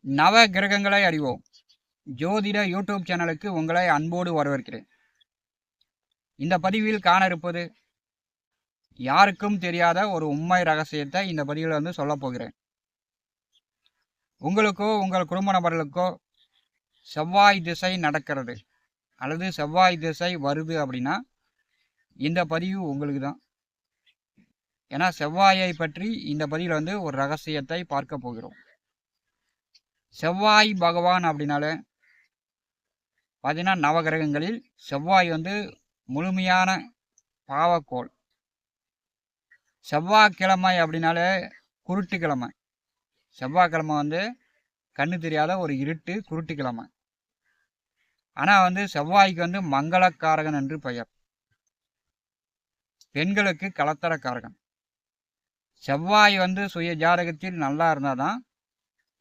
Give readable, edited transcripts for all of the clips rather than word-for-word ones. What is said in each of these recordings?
நவ கிரகங்களை அறிவோம் ஜோதிட யூடியூப் சேனலுக்கு உங்களை அன்போடு வரவேற்கிறேன். இந்த பதிவில் காண இருப்பது யாருக்கும் தெரியாத ஒரு உண்மை ரகசியத்தை இந்த பதிவில் சொல்ல போகிறேன். உங்களுக்கோ உங்கள் குடும்ப நபர்களுக்கோ செவ்வாய் திசை நடக்கிறது அல்லது செவ்வாய் திசை வருது அப்படின்னா இந்த பதிவு உங்களுக்கு தான். ஏன்னா செவ்வாயை பற்றி இந்த பதிவில் ஒரு ரகசியத்தை பார்க்க போகிறோம். செவ்வாய் பகவான் அப்படின்னாலே பார்த்தீங்கன்னா நவகிரகங்களில் செவ்வாய் முழுமையான பாவக்கோள். செவ்வாய்க்கிழமை அப்படின்னாலே குருட்டுக்கிழமை. செவ்வாய்க்கிழமை கண்ணு தெரியாத ஒரு இருட்டு குருட்டுக்கிழமை. ஆனால் செவ்வாய்க்கு மங்களக்காரகன் என்று பெயர். பெண்களுக்கு கலத்தரக்காரகன். செவ்வாய் சுய ஜாதகத்தில் நல்லா இருந்தால் தான்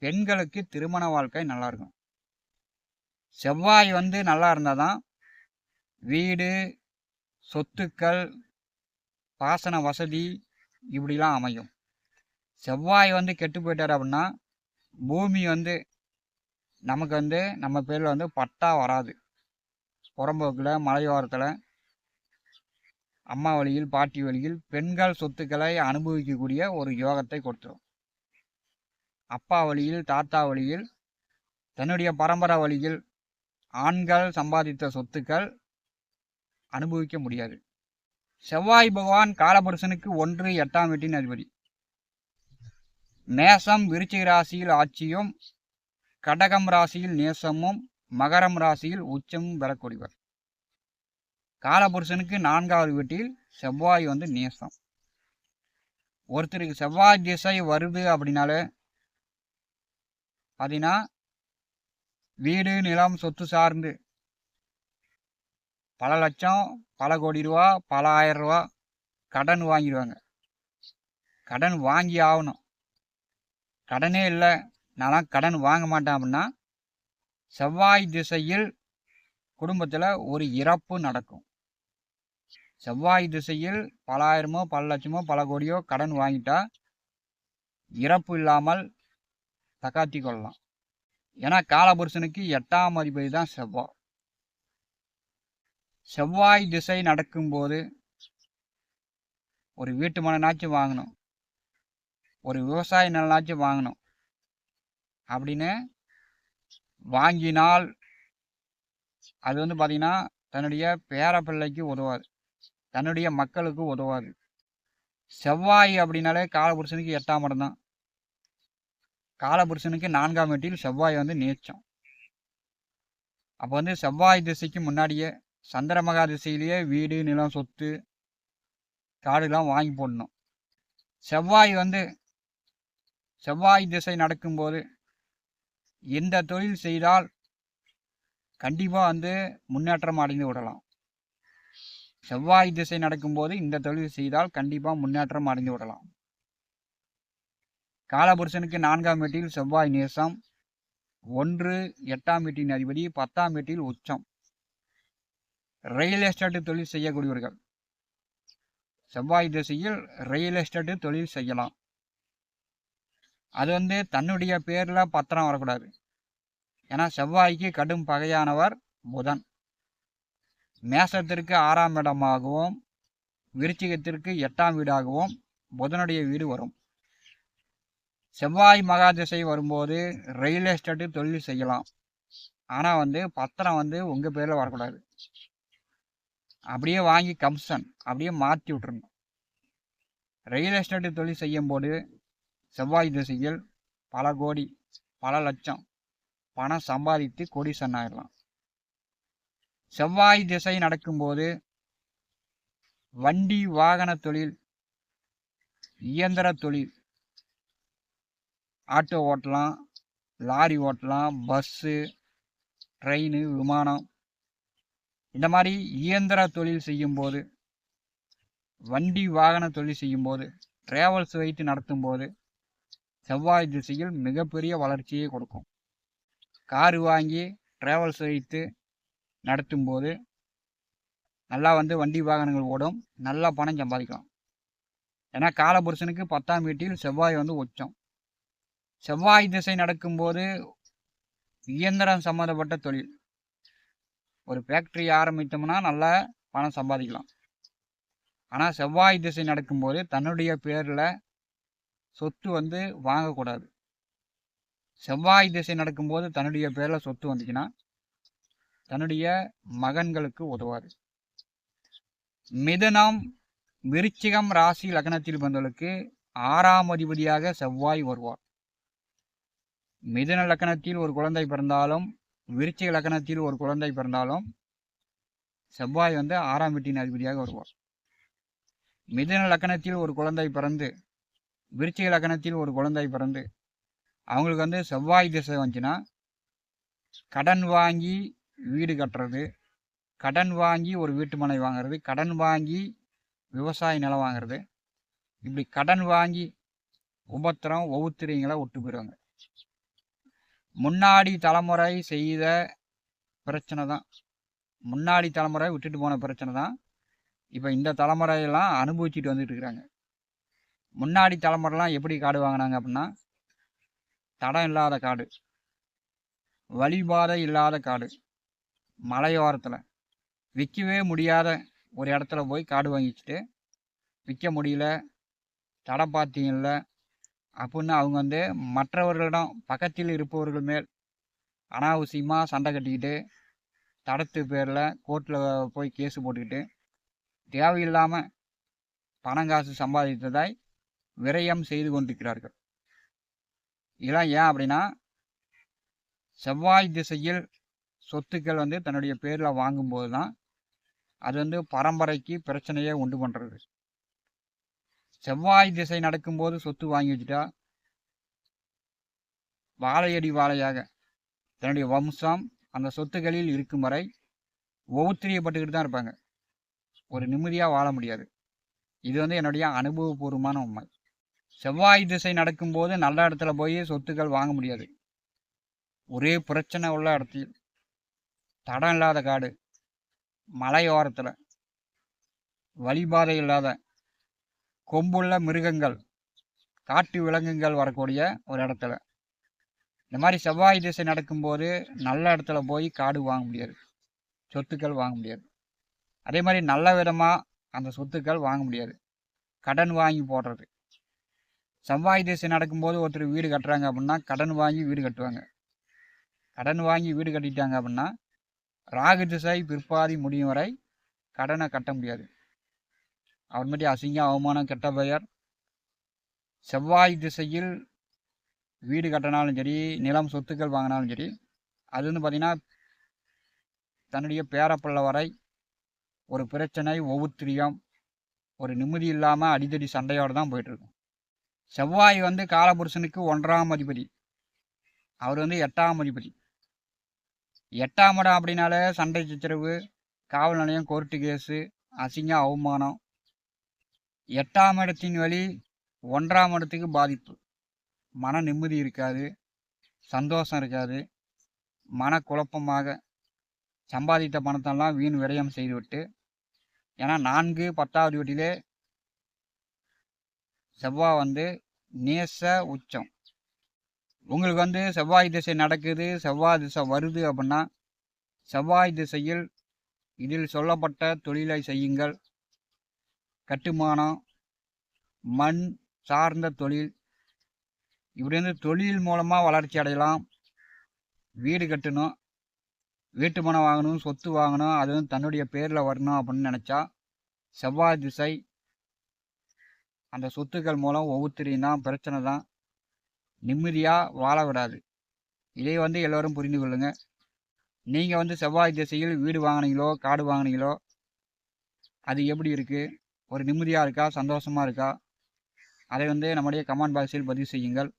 பெண்களுக்கு திருமண வாழ்க்கை நல்லா இருக்கும். செவ்வாய் நல்லா இருந்தால் தான் வீடு, சொத்துக்கள், பாசன வசதி இப்படிலாம் அமையும். செவ்வாய் கெட்டு போயிட்டார் அப்படின்னா பூமி நமக்கு நம்ம பேரில் பட்டா வராது. புறம்போக்கில், மலையோரத்தில், அம்மா வழியில், பாட்டி வழியில் பெண்கள் சொத்துக்களை அனுபவிக்கக்கூடிய ஒரு யோகத்தை கொடுத்துரும். அப்பா வழியில், தாத்தா வழியில், தன்னுடைய பரம்பரை வழியில் ஆண்கள் சம்பாதித்த சொத்துக்கள் அனுபவிக்க முடியாது. செவ்வாய் பகவான் காலபுருஷனுக்கு 1 8ஆம் வீட்டின் அதிபதி. மேசம் விருச்சிக ராசியில் ஆட்சியும், கடகம் ராசியில் நேசமும், மகரம் ராசியில் உச்சமும் பெறக்கூடியவர். காலபுருஷனுக்கு 4ஆவது வீட்டில் செவ்வாய் நேசம். ஒருத்தருக்கு செவ்வாய் திசை வருது அப்படின்னாலே பார்த்தீங்கன்னா வீடு, நிலம், சொத்து சார்ந்து பல லட்சம், பல கோடி ரூபா, பல ஆயிரம் ரூபா கடன் வாங்கிடுவாங்க. கடன் வாங்கி ஆகணும். கடனே இல்லை, நான் கடன் வாங்க மாட்டேன் அப்படின்னா செவ்வாய் திசையில் குடும்பத்தில் ஒரு இறப்பு நடக்கும். செவ்வாய் திசையில் பல ஆயிரமோ, பல லட்சமோ, பல கோடியோ கடன் வாங்கிட்டா இறப்பு இல்லாமல் தக்காத்தி கொள்ளலாம். ஏன்னா காலபுருஷனுக்கு 8ஆம் அதிபதி தான் செவ்வாய். செவ்வாய் திசை நடக்கும்போது ஒரு வீட்டு மனைனாச்சும் வாங்கணும், ஒரு விவசாய நிலனாச்சும் வாங்கணும் அப்படின்னு வாங்கினால் அது பார்த்தீங்கன்னா தன்னுடைய பேர பிள்ளைக்கு உதவாது, தன்னுடைய மக்களுக்கு உதவாது. செவ்வாய் அப்படின்னாலே காலபுருஷனுக்கு 8ஆம் இடம் தான். காலபுருஷனுக்கு 4ஆம் வீட்டில் செவ்வாய் நீச்சம். அப்போ செவ்வாய் திசைக்கு முன்னாடியே சந்திரமகா திசையிலேயே வீடு, நிலம், சொத்து, காடுலாம் வாங்கி போடணும். செவ்வாய் செவ்வாய் திசை நடக்கும்போது எந்த தொழில் செய்தால் கண்டிப்பாக முன்னேற்றம் அடைந்து விடலாம். செவ்வாய் திசை நடக்கும்போது இந்த தொழில் செய்தால் கண்டிப்பாக முன்னேற்றம் அடைந்து விடலாம். காலபுருஷனுக்கு 4ஆம் வீட்டில் செவ்வாய் நேசம். 1 8ஆம் வீட்டின் அதிபதி, 10ஆம் வீட்டில் உச்சம். ரியல் எஸ்டேட் தொழில் செய்யக்கூடியவர்கள் செவ்வாய் திசையில் ரியல் எஸ்டேட் தொழில் செய்யலாம். அது தன்னுடைய பேரில் பத்திரம் வரக்கூடாது. ஏன்னா செவ்வாய்க்கு கடும் பகையானவர் புதன். மேசத்திற்கு 6ஆம் இடமாகவும் விருச்சிகத்திற்கு 8ஆம் வீடாகவும் புதனுடைய வீடு வரும். செவ்வாய் மகா திசை வரும்போது ரியல் எஸ்டேட்டு தொழில் செய்யலாம். ஆனால் பத்திரம் உங்கள் பேரில் வரக்கூடாது. அப்படியே வாங்கி கமிஷன் அப்படியே மாற்றி விட்டுருங்க. ரியல் எஸ்டேட்டு தொழில் செய்யும் போது செவ்வாய் திசையில் பல கோடி, பல லட்சம் பணம் சம்பாதித்து கோடீஸ்வரன் ஆயிடலாம். செவ்வாய் திசை நடக்கும்போது வண்டி வாகன தொழில், இயந்திர தொழில், ஆட்டோ ஓட்டலாம், லாரி ஓட்டலாம், பஸ்ஸு, ட்ரெயின், விமானம், இந்த மாதிரி இயந்திர தொழில் செய்யும்போது, வண்டி வாகன தொழில் செய்யும்போது, டிராவல்ஸ் வைத்து நடத்தும்போது செவ்வாய் திசையில் மிகப்பெரிய வளர்ச்சியை கொடுக்கும். காரு வாங்கி டிராவல்ஸ் வைத்து நடத்தும்போது நல்லா வண்டி வாகனங்கள் ஓடும், நல்லா பணம் சம்பாதிக்கலாம். ஏன்னா காலபுருஷனுக்கு 10ஆம் வீட்டில் செவ்வாய் உச்சம். செவ்வாய் திசை நடக்கும்போது இயந்திரம் சம்மந்தப்பட்ட தொழில், ஒரு ஃபேக்ட்ரி ஆரம்பித்தோம்னா நல்லா பணம் சம்பாதிக்கலாம். ஆனால் செவ்வாய் திசை நடக்கும்போது தன்னுடைய பேரில் சொத்து வந்து வாங்கக்கூடாது. செவ்வாய் திசை நடக்கும்போது தன்னுடைய பேரில் சொத்து வந்துச்சுன்னா தன்னுடைய மகன்களுக்கு உதவாது. மிதுனம், விருச்சிகம் ராசி லக்னத்தில் வந்தவர்களுக்கு 6ஆம் அதிபதியாக செவ்வாய் வருவார். மிதுன லக்னத்தில் ஒரு குழந்தை பிறந்தாலும், விருச்சிக லக்னத்தில் ஒரு குழந்தை பிறந்தாலும் செவ்வாய் வந்து 6ஆம் வீட்டின் அதிபதியாக வருவார். மிதுன லக்னத்தில் ஒரு குழந்தை பிறந்து, விருச்சிக லக்னத்தில் ஒரு குழந்தை பிறந்து அவங்களுக்கு வந்து செவ்வாய் திசை வந்துச்சுன்னா கடன் வாங்கி வீடு கட்டுறது, கடன் வாங்கி ஒரு வீட்டு மனை வாங்குறது, கடன் வாங்கி விவசாய நிலம் வாங்குறது, இப்படி கடன் வாங்கி உபத்திரம் ஒவ்வொருத்தரைங்களை விட்டு போயிடுவாங்க. முன்னாடி தலைமுறை செய்த பிரச்சனை தான், முன்னாடி தலைமுறை விட்டுட்டு போன பிரச்சனை தான் இப்போ இந்த தலைமுறையெல்லாம் அனுபவிச்சுட்டு வந்துட்டு இருக்கிறாங்க. முன்னாடி தலைமுறைலாம் எப்படி காடு வாங்கினாங்க அப்படின்னா, தடம் இல்லாத காடு, வழிபாதை இல்லாத காடு, மலையோரத்தில் விற்கவே முடியாத ஒரு இடத்துல போய் காடு வாங்கிச்சுட்டு விற்க முடியல, தடம் பார்த்தீங்கல்ல அப்படின்னு அவங்க வந்து மற்றவர்களிடம் பக்கத்தில் இருப்பவர்கள் மேல் அனாவசியமாக சண்டை கட்டிக்கிட்டு தடத்து பேரில் கோர்ட்டில் போய் கேஸு போட்டுக்கிட்டு தேவையில்லாமல் பணம் காசு சம்பாதித்ததாய் விரயம் செய்து கொண்டிருக்கிறார்கள். இதெல்லாம் ஏன் அப்படின்னா, செவ்வாய் திசையில் சொத்துக்கள் வந்து தன்னுடைய பேரில் வாங்கும்போது தான் அது வந்து பரம்பரைக்கு பிரச்சனையே உண்டு பண்ணுறது. செவ்வாய் திசை நடக்கும்போது சொத்து வாங்கி வச்சுட்டா வாழையடி வாழையாக தன்னுடைய வம்சம் அந்த சொத்துக்களில் இருக்கும் வரை ஒவ்வொருத்திரியப்பட்டுக்கிட்டு தான் இருப்பாங்க. ஒரு நிம்மதியாக வாழ முடியாது. இது வந்து என்னுடைய அனுபவபூர்வமான உண்மை. செவ்வாய் திசை நடக்கும்போது நல்ல இடத்துல போய் சொத்துக்கள் வாங்க முடியாது. ஒரே பிரச்சனை உள்ள இடத்தில், தடம் இல்லாத காடு, மலையோரத்தில், வழிபாதை இல்லாத, கொம்புள்ள மிருகங்கள், காட்டு விலங்குகள் வரக்கூடிய ஒரு இடத்துல, இந்த மாதிரி செவ்வாய் திசை நடக்கும்போது நல்ல இடத்துல போய் காடு வாங்க முடியாது, சொத்துக்கள் வாங்க முடியாது. அதே மாதிரி நல்ல விதமாக அந்த சொத்துக்கள் வாங்க முடியாது. கடன் வாங்கி போடுறது. செவ்வாய் திசை நடக்கும்போது ஒருத்தர் வீடு கட்டுறாங்க அப்படின்னா கடன் வாங்கி வீடு கட்டுவாங்க. கடன் வாங்கி வீடு கட்டிட்டாங்க அப்படின்னா ராகு திசை பிற்பாதி முடியும் வரை கடனை கட்ட முடியாது. அவர் மாதிரி அசிங்கம், அவமானம், கெட்ட பெயர். செவ்வாய் திசையில் வீடு கட்டினாலும் சரி, நிலம் சொத்துக்கள் வாங்கினாலும் சரி, அது வந்து பார்த்திங்கன்னா தன்னுடைய பேரப்பிள்ளை வரை ஒரு பிரச்சனை, ஒவ்வொருத்திரியம், ஒரு நிம்மதி இல்லாமல் அடித்தடி சண்டையோடு தான் போயிட்டுருக்கும். செவ்வாய் வந்து காலபுருஷனுக்கு 1ஆம் அதிபதி, அவர் வந்து 8ஆம் அதிபதி. 8ஆம் இடம் அப்படின்னாலே சண்டை சச்சரவு, காவல் நிலையம், கோர்ட்டு கேஸு, அசிங்கம், அவமானம். 8ஆம் இடத்தின் வழி 1ஆம் இடத்துக்கு பாதிப்பு. மன நிம்மதி இருக்காது, சந்தோஷம் இருக்காது, மன குழப்பமாக சம்பாதித்த பணத்தெல்லாம் வீண் விரயம் செய்துவிட்டு, ஏன்னா 4 10வது வீட்டிலே செவ்வாய் வந்து நேச உச்சம். உங்களுக்கு வந்து செவ்வாய் திசை நடக்குது, செவ்வாய் திசை வருது அப்படின்னா செவ்வாய் திசையில் இதில் சொல்லப்பட்ட தொழிலை செய்யுங்கள். கட்டுமானம், மண் சார்ந்த தொழில், இப்படி வந்து தொழில் மூலமாக வளர்ச்சி அடையலாம். வீடு கட்டணும், வீட்டு மனம் வாங்கணும், சொத்து வாங்கணும், அது வந்து தன்னுடைய பேரில் வரணும் அப்படின்னு நினச்சா செவ்வாய் திசை அந்த சொத்துக்கள் மூலம் ஒவ்வொருத்தரையும் தான் பிரச்சனை தான், நிம்மதியாக வாழ விடாது. இதை வந்து எல்லோரும் புரிந்து கொள்ளுங்க. நீங்கள் வந்து செவ்வாய் திசையில் வீடு வாங்கினீங்களோ காடு வாங்கினீங்களோ அது எப்படி இருக்குது, ஒரு நிம்மதியாக இருக்கா, சந்தோஷமாக இருக்கா, அதை வந்து நம்முடைய கமெண்ட் பாக்ஸில் பதிவு செய்யுங்கள்.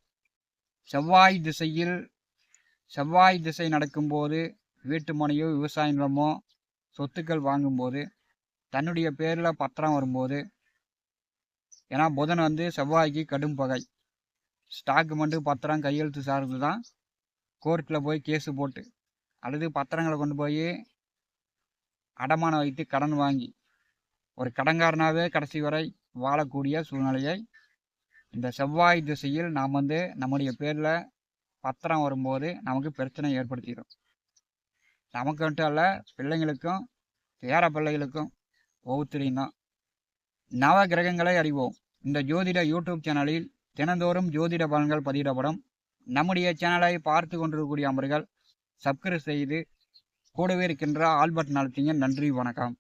செவ்வாய் திசை நடக்கும்போது வீட்டு மனையோ விவசாய நிலமோ சொத்துக்கள் வாங்கும்போது தன்னுடைய பேரில் பத்திரம் வரும்போது, ஏன்னா புதன் வந்து செவ்வாய்க்கு கடும் பகை, டாக்குமெண்ட்டு பத்திரம் கையெழுத்து சார்ந்து தான் கோர்ட்டில் போய் கேஸு போட்டு அல்லது பத்திரங்களை கொண்டு போய் அடமானம் வைத்து கடன் வாங்கி ஒரு கடன்காரனாகவே கடைசி வரை வாழக்கூடிய சூழ்நிலையை இந்த செவ்வாய் திசையில் நாம் வந்து நம்முடைய பேரில் பத்திரம் வரும்போது நமக்கு பிரச்சனை ஏற்படுத்திடும். நமக்கு மட்டும் அல்ல, பிள்ளைங்களுக்கும் பேர பிள்ளைகளுக்கும் ஒவ்வொருத்தரையும் தான். நவ கிரகங்களை அறிவோம் இந்த ஜோதிட யூடியூப் சேனலில் தினந்தோறும் ஜோதிட பலன்கள் பதிவிடப்படும். நம்முடைய சேனலை பார்த்து கொண்டிருக்கக்கூடிய அன்பர்கள் சப்ஸ்கிரைப் செய்து கூடவே இருக்கின்ற ஆல் பட்டன் அழுத்திங்க. நன்றி, வணக்கம்.